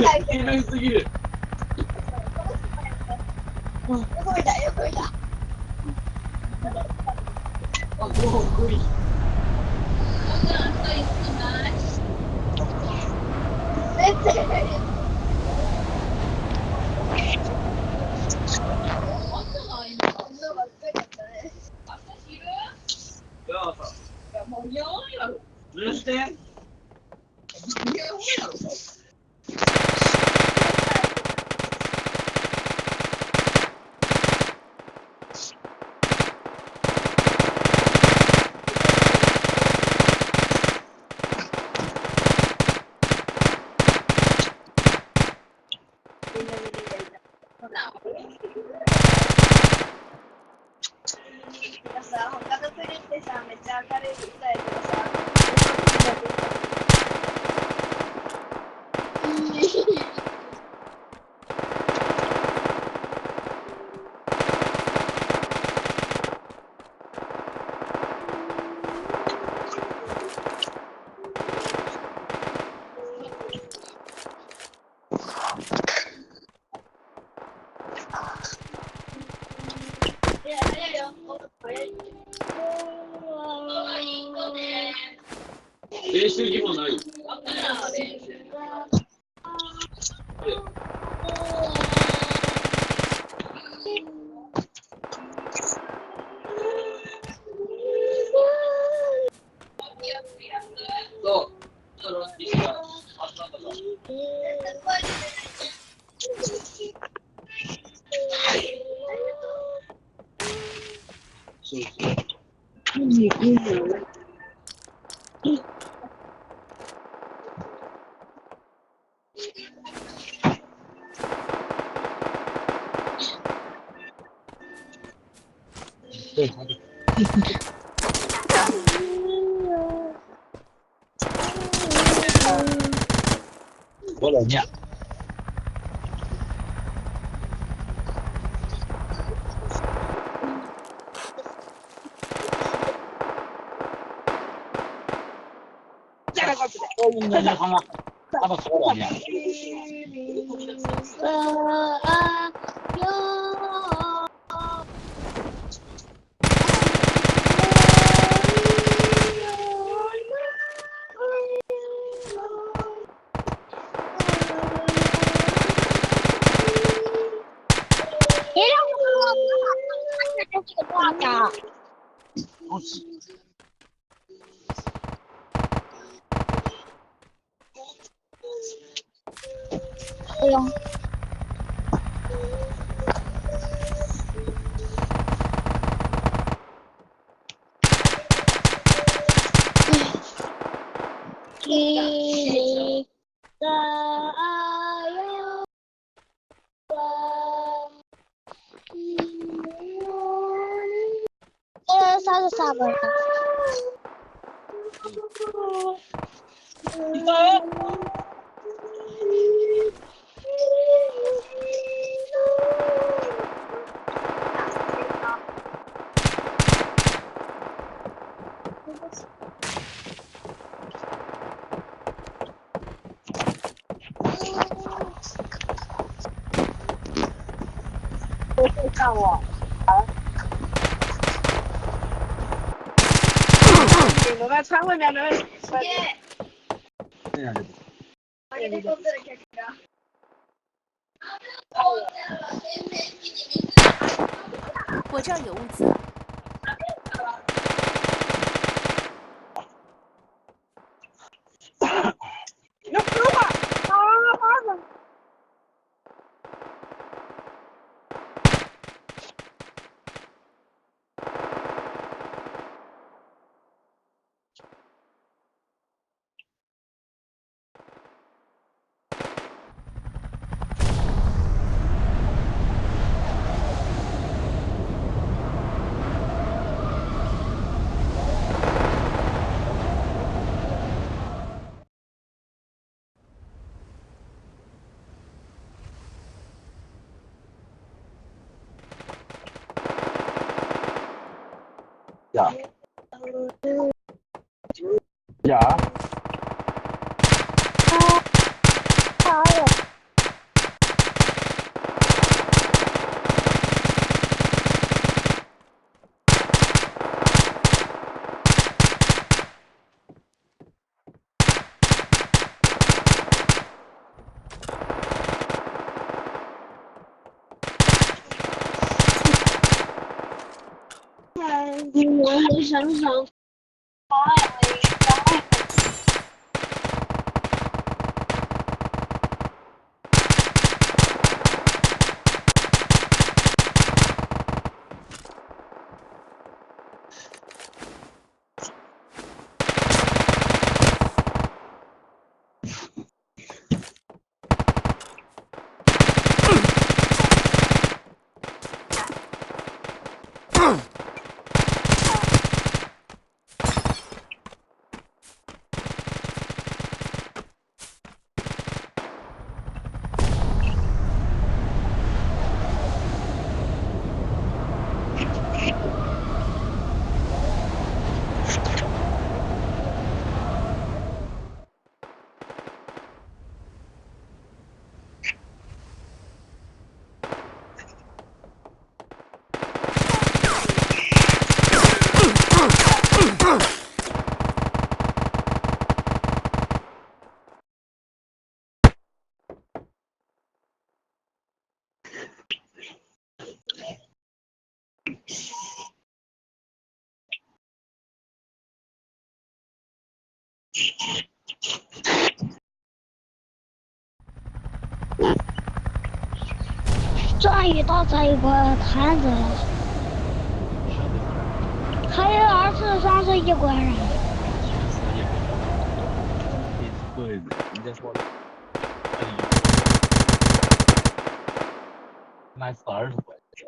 気分すぎる。横いた、横いた。あ、もう無理。全然無理。もう4やろ。許して。他の国ってさ、めっちゃ明るいみたいけどさ、早いよ。早い。練習義務ない。そう。そうそう。Bologna. Apa sekolahnya? Sabar.我在窗外面的。我这儿有物资。你要说话，妈的！Ja. Ja. 的身上发呀。终于到这一个摊子了，还有20、31个人。对，人家说的，买40块钱，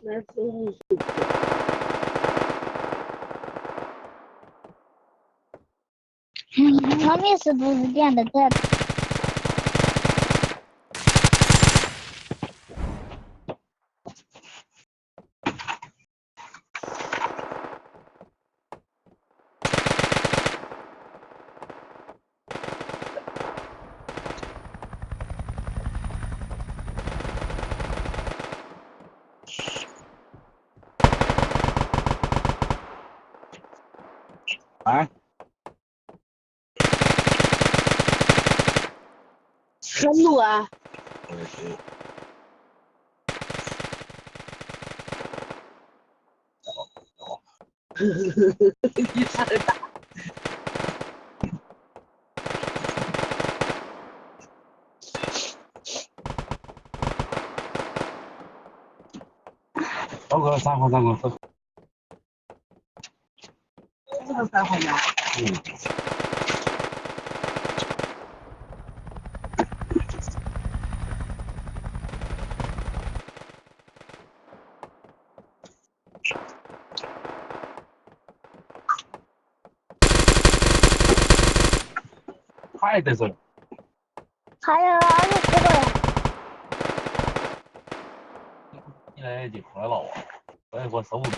那是我们是不是点的这？哎，什么啊？我也是，你啥的打？老哥3号3号4号，这个3号吗？还在这儿，还有24个人。你来就喝了啊，我也给我收住。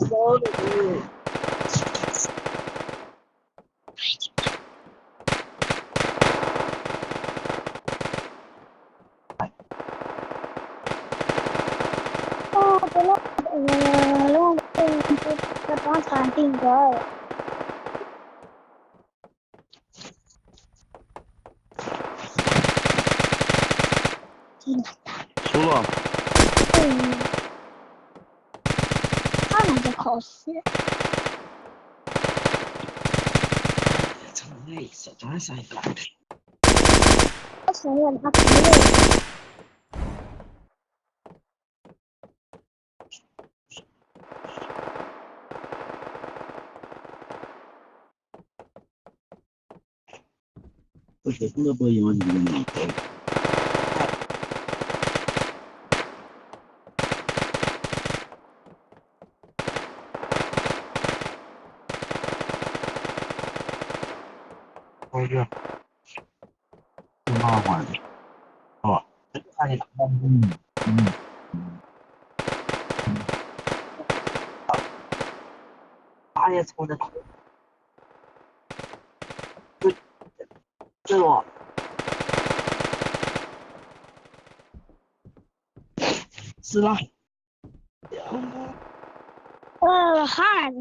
我的哦，对了，我在当场订购。输了，他们在考试。我承认他承认。我说真的不因为你这个名字。回去，挺麻烦的，是吧？看你打到他也冲着对我死了。嗨，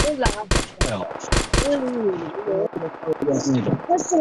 对了，不是。